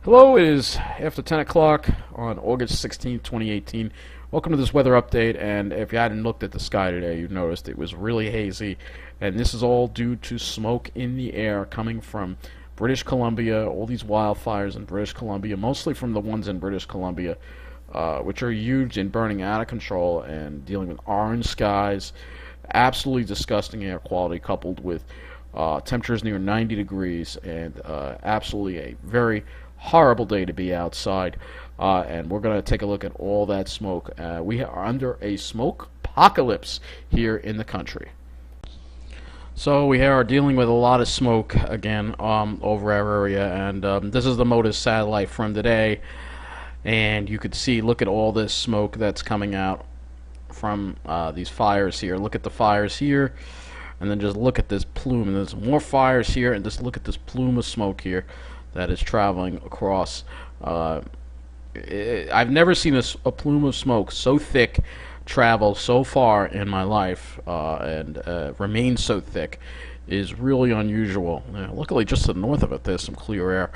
Hello, it is after 10 o'clock on August 16th, 2018. Welcome to this weather update, and if you hadn't looked at the sky today, you've noticed it was really hazy, and this is all due to smoke in the air coming from British Columbia, all these wildfires in British Columbia, mostly from the ones in British Columbia, which are huge and burning out of control and dealing with orange skies, absolutely disgusting air quality coupled with temperatures near 90 degrees and absolutely a very horrible day to be outside. And we're going to take a look at all that smoke. We are under a smoke apocalypse here in the country. So we are dealing with a lot of smoke again over our area, and this is the MODIS satellite from today. And you could see, look at all this smoke that's coming out from these fires here. Look at the fires here, and then just look at this plume, and there's more fires here, and just look at this plume of smoke here that is traveling across. I've never seen a plume of smoke so thick travel so far in my life, and remain so thick is really unusual. Luckily, just to the north of it, there's some clear air.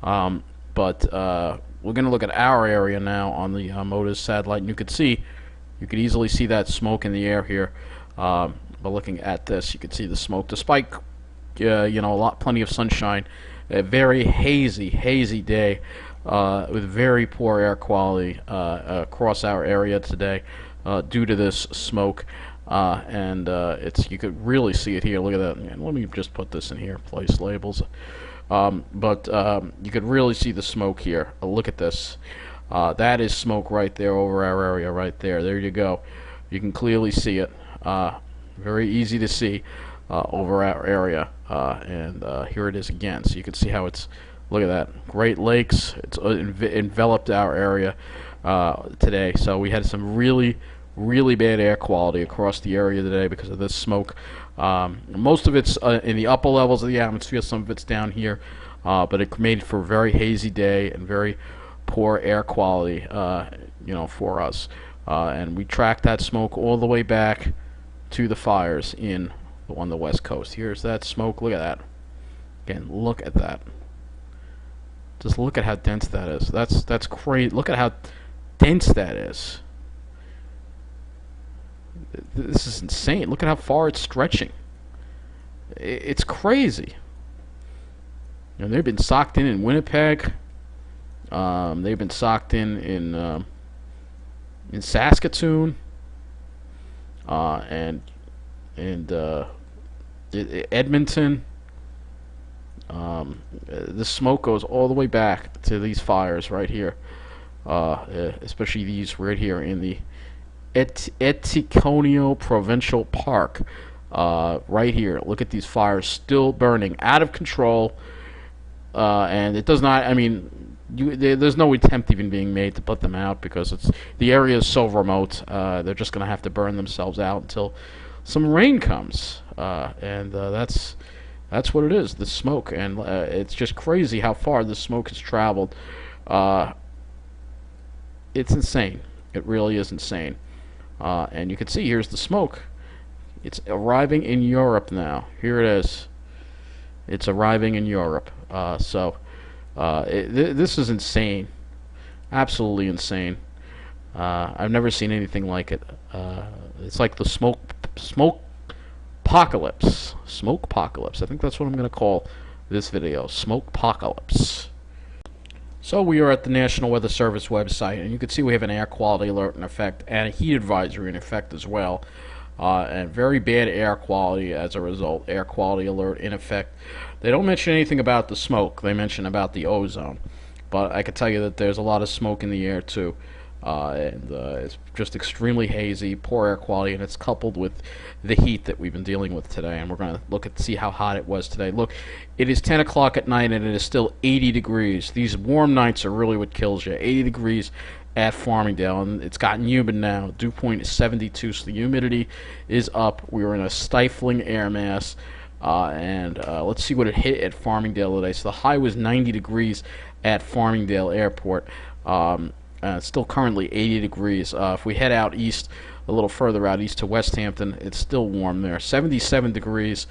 But we're going to look at our area now on the MODIS satellite, and you could easily see that smoke in the air here. By looking at this, you can see the smoke, despite plenty of sunshine. A very hazy day with very poor air quality across our area today due to this smoke. And you could really see it here. Look at that. And let me just put this in here, place labels. But you could really see the smoke here. Look at this. That is smoke right there over our area right there. There you go. You can clearly see it. Very easy to see over our area. And here it is again. So you can see how it's, look at that. Great Lakes. It's enveloped our area today. So we had some really bad air quality across the area today because of this smoke. Most of it's in the upper levels of the atmosphere. Some of it's down here. But it made for a very hazy day and very poor air quality, for us. And we tracked that smoke all the way back to the fires on the west coast. Here's that smoke. Look at that. Again, look at that. Just look at how dense that is. That's crazy. Look at how dense that is. This is insane. Look at how far it's stretching. It's crazy. They've been socked in Winnipeg. They've been socked in Saskatoon. And Edmonton. The smoke goes all the way back to these fires right here, especially these right here in the Eticonio Provincial Park. Right here, look at these fires still burning, out of control, and it does not. I mean, there's no attempt even being made to put them out because the area is so remote. They're just going to have to burn themselves out until some rain comes, and that's what it is. The smoke, and it's just crazy how far the smoke has traveled. It's insane. It really is insane. And you can see here's the smoke. It's arriving in Europe now. Here it is. It's arriving in Europe. This is insane. Absolutely insane. I've never seen anything like it. It's like the SmokePocalypse. SmokePocalypse. I think that's what I'm going to call this video. SmokePocalypse. So we are at the National Weather Service website, and you can see we have an air quality alert in effect and a heat advisory in effect as well. And very bad air quality as a result. Air quality alert in effect. They don't mention anything about the smoke. They mention about the ozone. But I can tell you that there's a lot of smoke in the air too. And it's just extremely hazy, poor air quality, and it's coupled with the heat that we've been dealing with today. And we're going to see how hot it was today. Look, it is 10 o'clock at night, and it is still 80 degrees. These warm nights are really what kills you. 80 degrees at Farmingdale, and it's gotten humid now. Dew point is 72, so the humidity is up. We were in a stifling air mass. Let's see what it hit at Farmingdale today. So the high was 90 degrees at Farmingdale Airport. It's still currently 80 degrees. If we head out east, a little further out east to West Hampton, it's still warm there. 77 degrees.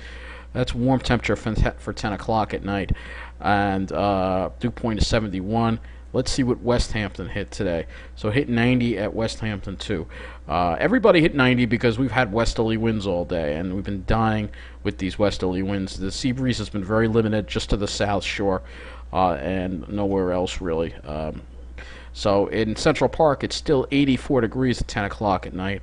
That's warm temperature for 10 o'clock at night. and dew point is 71. Let's see what West Hampton hit today. So hit 90 at West Hampton too. Everybody hit 90 because we've had westerly winds all day, and we've been dying with these westerly winds. The sea breeze has been very limited just to the south shore, and nowhere else really. So in Central Park, it's still 84 degrees at 10 o'clock at night.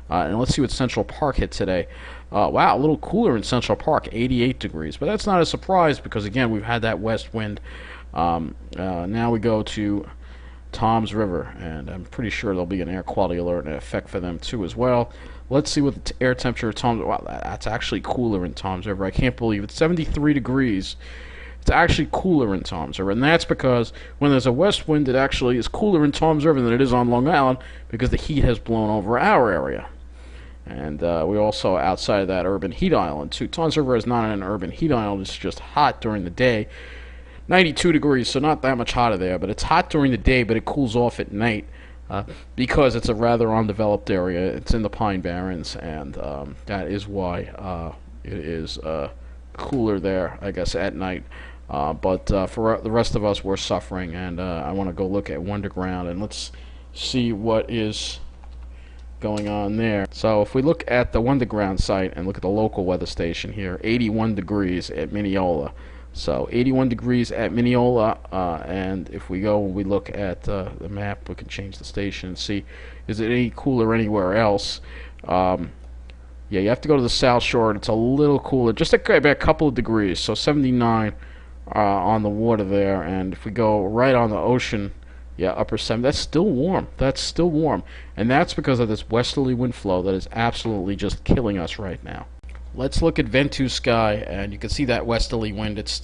And let's see what Central Park hit today. Wow, a little cooler in Central Park, 88 degrees. But that's not a surprise because, again, we've had that west wind. Now we go to Toms River, and I'm pretty sure there'll be an air quality alert in effect for them too as well. Let's see what the air temperature of Toms. Wow, that's actually cooler in Toms River. I can't believe it's 73 degrees. It's actually cooler in Toms River, and that's because when there's a west wind, it actually is cooler in Toms River than it is on Long Island because the heat has blown over our area. And we also outside of that urban heat island too. Toms River is not an urban heat island; it's just hot during the day. 92 degrees, so not that much hotter there, but it's hot during the day, but it cools off at night because it's a rather undeveloped area. It's in the Pine Barrens, and that is why it is cooler there, I guess, at night. But for the rest of us, we're suffering, and I want to go look at Wonderground, and let's see what is going on there. So if we look at the Wonderground site and look at the local weather station here, 81 degrees at Mineola. So 81 degrees at Mineola, and if we go and we look at the map, we can change the station and see, is it any cooler anywhere else? Yeah, you have to go to the South Shore, and it's a little cooler, just about a couple of degrees, so 79 on the water there, and if we go right on the ocean, yeah, upper 70, that's still warm. That's still warm, and that's because of this westerly wind flow that is absolutely just killing us right now. Let's look at Ventus Sky, and you can see that westerly wind. It's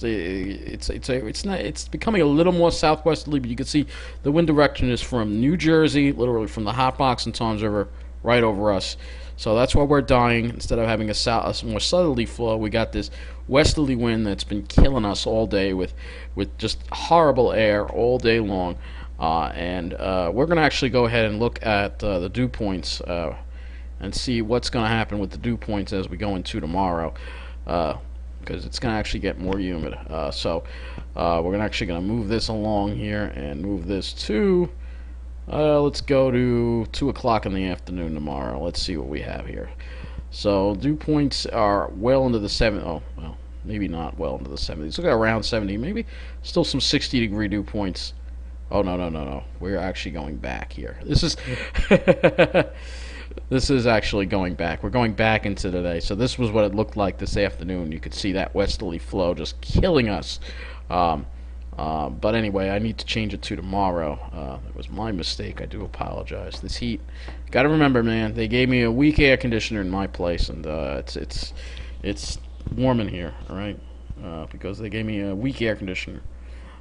becoming a little more southwesterly, but you can see the wind direction is from New Jersey, literally from the hot box in Toms River, right over us. So that's why we're dying. Instead of having a more southerly flow, we got this westerly wind that's been killing us all day with just horrible air all day long. And we're going to actually go ahead and look at the dew points and see what's going to happen with the dew points as we go into tomorrow, because it's going to actually get more humid. So we're actually going to move this along here and move this to, let's go to 2 o'clock in the afternoon tomorrow. Let's see what we have here. So dew points are well into the 70s. Oh, well, maybe not well into the 70s. Look at around 70, maybe still some 60-degree dew points. Oh, no. We're actually going back here. This is... This is actually going back. We're going back into today. So this was what it looked like this afternoon. You could see that westerly flow just killing us. But anyway, I need to change it to tomorrow. It was my mistake. I do apologize. This heat. Got to remember, man. They gave me a weak air conditioner in my place, and it's warm in here. All right, because they gave me a weak air conditioner.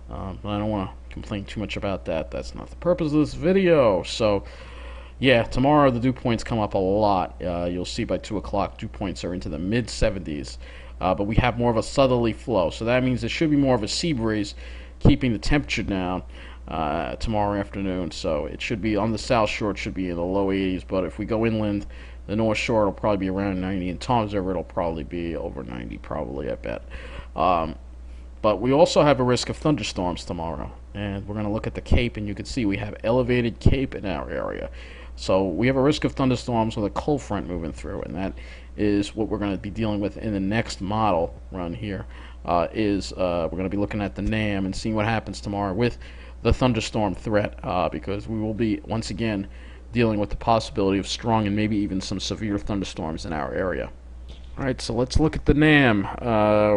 But I don't want to complain too much about that. That's not the purpose of this video. So. Yeah, tomorrow the dew points come up a lot. You'll see by 2 o'clock dew points are into the mid-70s. But we have more of a southerly flow. So that means there should be more of a sea breeze keeping the temperature down tomorrow afternoon. So it should be on the South Shore, it should be in the low 80s. But if we go inland, the North Shore, it'll probably be around 90. And Toms River, it'll probably be over 90, probably, I bet. But we also have a risk of thunderstorms tomorrow. And we're going to look at the Cape, and you can see we have elevated Cape in our area. So we have a risk of thunderstorms with a cold front moving through, and that is what we're going to be dealing with in the next model run here. We're going to be looking at the NAM and seeing what happens tomorrow with the thunderstorm threat, because we will be, once again, dealing with the possibility of strong and maybe even some severe thunderstorms in our area. All right, so let's look at the NAM.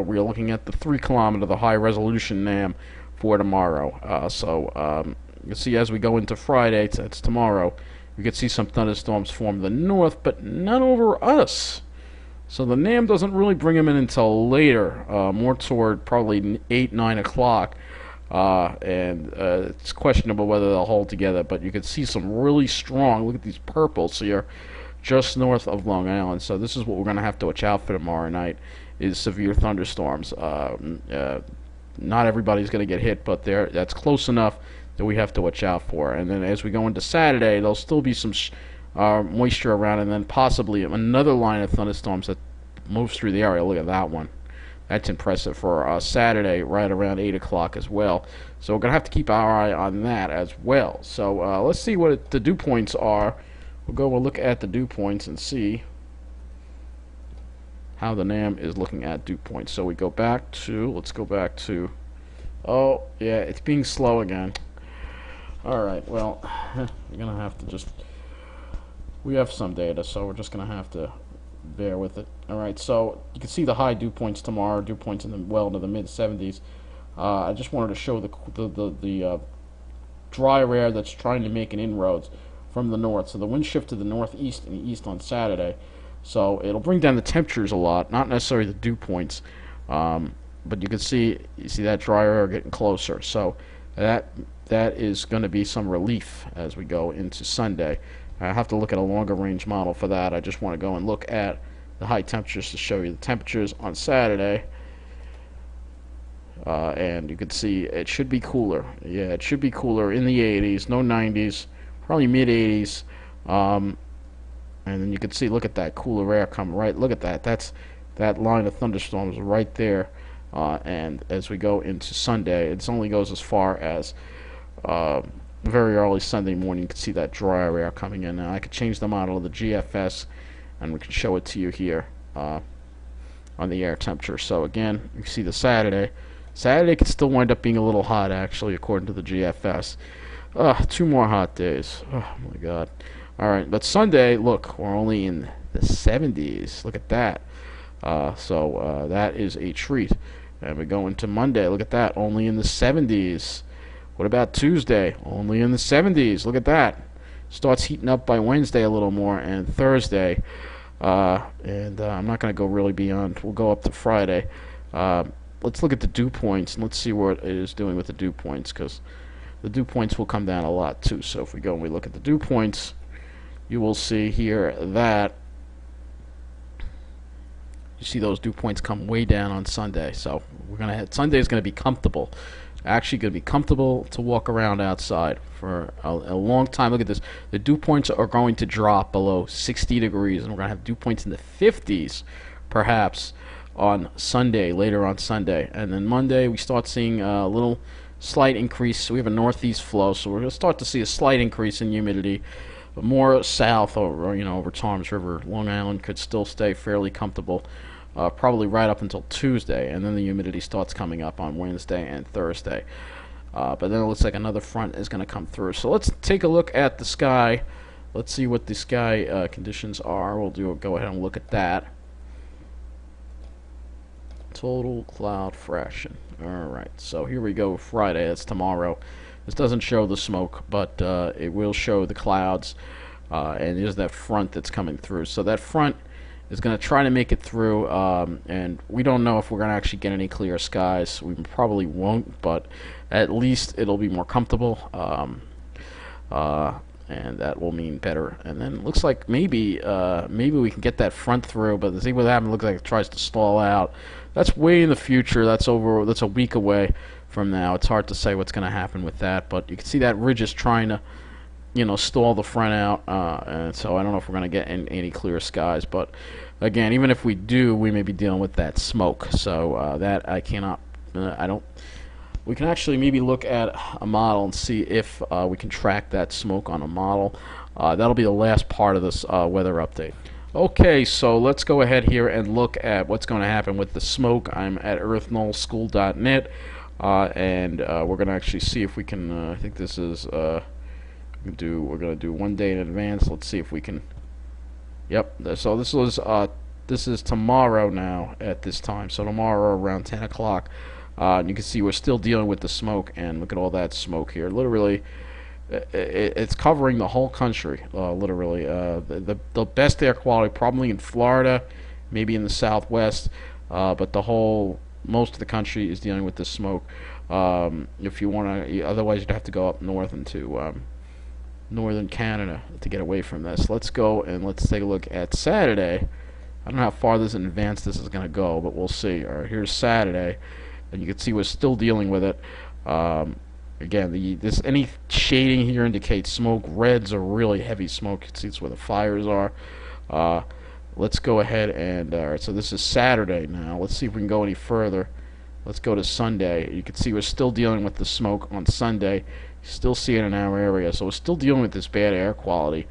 We're looking at the 3-kilometer, the high-resolution NAM for tomorrow. You can see as we go into Friday, it's tomorrow, we could see some thunderstorms form to the north, but not over us. So the NAM doesn't really bring them in until later, more toward probably 8, 9 o'clock. It's questionable whether they'll hold together, but you can see some really strong, look at these purples here, just north of Long Island. So this is what we're going to have to watch out for tomorrow night, is severe thunderstorms. Not everybody's going to get hit, but that's close enough that we have to watch out for. And then as we go into Saturday, there'll still be some moisture around, and then possibly another line of thunderstorms that moves through the area. Look at that one. That's impressive for Saturday, right around 8 o'clock as well. So we're going to have to keep our eye on that as well. So let's see what the dew points are. We'll look at the dew points and see how the NAM is looking at dew points. So we go back to, let's go back to, oh, yeah, it's being slow again. All right, well, we're going to have to just, we have some data, so we're just going to have to bear with it. All right, so you can see the high dew points tomorrow, dew points in the well into the mid 70s. I just wanted to show the drier air that's trying to make an inroads from the north. So the wind shift to the northeast and the east on Saturday. So it'll bring down the temperatures a lot, not necessarily the dew points, but you see that drier air getting closer. So that is going to be some relief as we go into Sunday. I have to look at a longer range model for that. I just want to go and look at the high temperatures to show you the temperatures on Saturday. And you can see it should be cooler. Yeah, it should be cooler in the 80s, no 90s, probably mid 80s. And then you can see, look at that cooler air coming right. Look at that. That's that line of thunderstorms right there. And as we go into Sunday, it only goes as far as very early Sunday morning. You can see that drier air coming in. Now I could change the model of the GFS, and we can show it to you here on the air temperature. So again, you can see the Saturday. Saturday could still wind up being a little hot, actually, according to the GFS. 2 more hot days. Oh my God. All right, but Sunday, look, we're only in the 70s. Look at that. So that is a treat. And we go into Monday. Look at that, only in the 70s. What about Tuesday? Only in the 70s. Look at that. Starts heating up by Wednesday a little more, and Thursday. I'm not going to go really beyond. We'll go up to Friday. Let's look at the dew points, and let's see what it is doing with the dew points, because the dew points will come down a lot too. So if we go and we look at the dew points, you will see here that you see those dew points come way down on Sunday. So Sunday is going to be comfortable. Actually going to be comfortable to walk around outside for a long time. Look at this. The dew points are going to drop below 60 degrees, and we're going to have dew points in the 50s perhaps on Sunday, later on Sunday. And then Monday we start seeing a little slight increase. We have a northeast flow, so we're going to start to see a slight increase in humidity. But more south over, over Toms River, Long Island could still stay fairly comfortable. Probably right up until Tuesday, and then the humidity starts coming up on Wednesday and Thursday. But then it looks like another front is going to come through. So let's take a look at the sky. Let's see what the sky conditions are. Go ahead and look at that. Total cloud fraction. Alright, so here we go. Friday, that's tomorrow. This doesn't show the smoke, but it will show the clouds. And there's that front that's coming through. So that front is going to try to make it through, and we don't know if we're going to actually get any clear skies. We probably won't, but at least it'll be more comfortable, and that will mean better. And then it looks like maybe we can get that front through, but see what happens. It looks like it tries to stall out. That's way in the future. That's a week away from now. It's hard to say what's going to happen with that, but you can see that ridge is trying to stall the front out, and so I don't know if we're going to get any clear skies. But again, even if we do, we may be dealing with that smoke. So that I cannot, we can actually maybe look at a model and see if we can track that smoke on a model. That'll be the last part of this weather update. Okay, so let's go ahead here and look at what's going to happen with the smoke. I'm at earthnullschool.net, and we're going to actually see if we can, I think this is, we're going to do 1 day in advance. Let's see if we can. Yep. So this is tomorrow now at this time. So tomorrow around 10 o'clock, you can see we're still dealing with the smoke, and look at all that smoke here. Literally, it's covering the whole country. Literally, the best air quality probably in Florida, maybe in the Southwest, but most of the country is dealing with this smoke. If you want to, otherwise you'd have to go up north into northern Canada to get away from this. Let's go and let's take a look at Saturday. I don't know how far this in advance this is going to go, but we'll see. All right, here's Saturday, and you can see we're still dealing with it. Again, any shading here indicates smoke. Reds are really heavy smoke. You can see it's where the fires are. let's go ahead and all right. So this is Saturday now. Let's see if we can go any further. Let's go to Sunday. You can see we're still dealing with the smoke on Sunday. You still see it in our area, so we're still dealing with this bad air quality.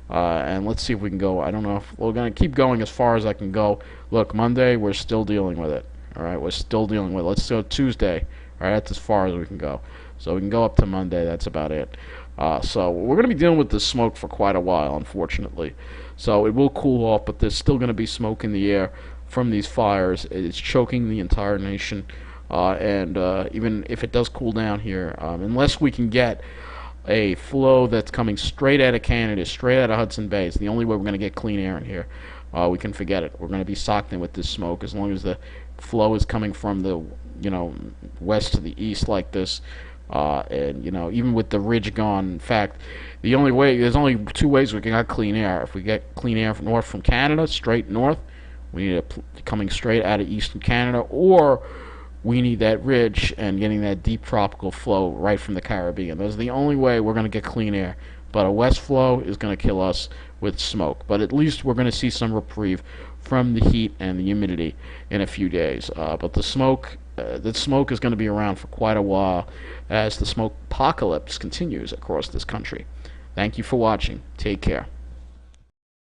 And let's see if we can go. I don't know if we're going to keep going as far as I can go. Look, Monday, we're still dealing with it. All right, we're still dealing with it. Let's go Tuesday. All right, that's as far as we can go. So we can go up to Monday. That's about it. So we're going to be dealing with the smoke for quite a while, unfortunately. So it will cool off, but there's still going to be smoke in the air from these fires. It's choking the entire nation. And even if it does cool down here, unless we can get a flow that's coming straight out of Canada, straight out of Hudson Bay. It's the only way we're going to get clean air in here. We can forget it. We're going to be socked in with this smoke as long as the flow is coming from the, west to the east like this. And even with the ridge gone, in fact, there's only two ways we can get clean air. If we get clean air from north from Canada, straight north, we need it coming straight out of eastern Canada, or we need that ridge and getting that deep tropical flow right from the Caribbean. Those are the only way we're going to get clean air. But a west flow is going to kill us with smoke. But at least we're going to see some reprieve from the heat and the humidity in a few days. But the smoke is going to be around for quite a while as the smoke apocalypse continues across this country. Thank you for watching. Take care.